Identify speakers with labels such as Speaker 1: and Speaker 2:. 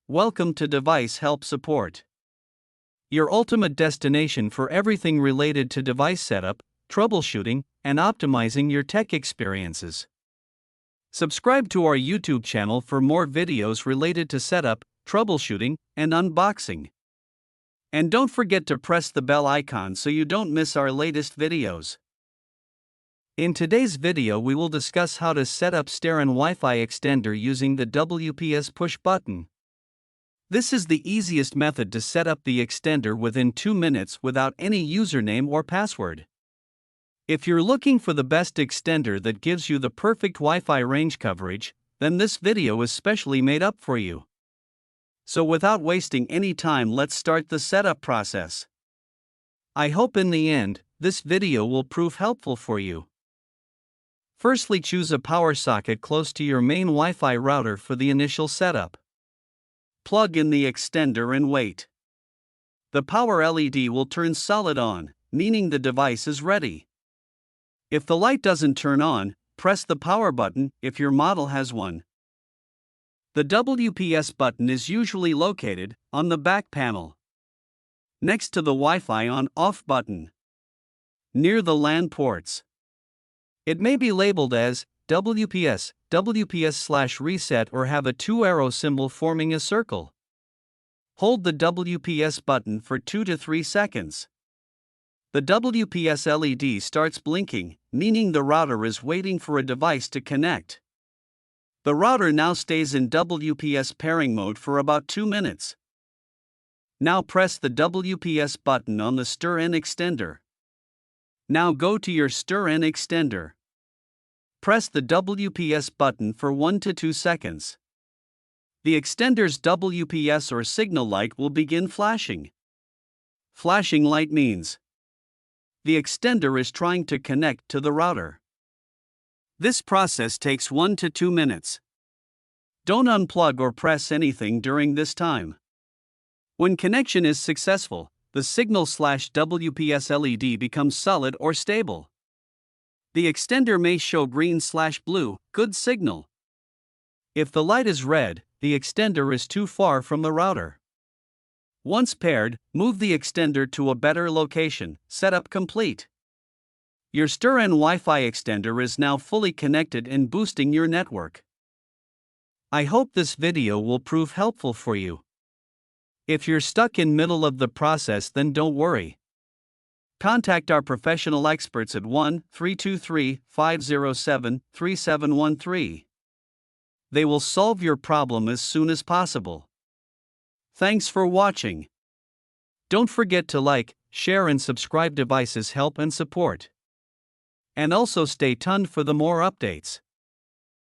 Speaker 1: Welcome to Device Help Support, your ultimate destination for everything related to device setup, troubleshooting, and optimizing your tech experiences. Subscribe to our YouTube channel for more videos related to setup, troubleshooting, and unboxing. And don't forget to press the bell icon so you don't miss our latest videos. In today's video, we will discuss how to set up SterEn Wi-Fi Extender using the WPS Push Button. This is the easiest method to set up the extender within 2 minutes without any username or password. If you're looking for the best extender that gives you the perfect Wi-Fi range coverage, then this video is specially made up for you. So without wasting any time, let's start the setup process. I hope in the end, this video will prove helpful for you. Firstly, choose a power socket close to your main Wi-Fi router for the initial setup. Plug in the extender and wait. The power LED will turn solid on, meaning the device is ready. If the light doesn't turn on, press the power button if your model has one. The WPS button is usually located on the back panel, next to the Wi-Fi on/off button, near the LAN ports. It may be labeled as WPS, WPS/reset, or have a 2-arrow symbol forming a circle. Hold the WPS button for 2 to 3 seconds. The WPS LED starts blinking, meaning the router is waiting for a device to connect. The router now stays in WPS pairing mode for about 2 minutes. Now press the WPS button on the SterEn extender. Now go to your SterEn extender. Press the WPS button for 1 to 2 seconds. The extender's WPS or signal light will begin flashing. Flashing light means the extender is trying to connect to the router. This process takes 1 to 2 minutes. Don't unplug or press anything during this time. When connection is successful, the signal/WPS LED becomes solid or stable. The extender may show green/blue, good signal. If the light is red, the extender is too far from the router. Once paired, move the extender to a better location. Setup complete. Your SterEn Wi-Fi extender is now fully connected and boosting your network. I hope this video will prove helpful for you. If you're stuck in middle of the process, then don't worry. Contact our professional experts at 1-323-507-3713. They will solve your problem as soon as possible. Thanks for watching. Don't forget to like, share and subscribe. Devices Help and Support. And also stay tuned for the more updates.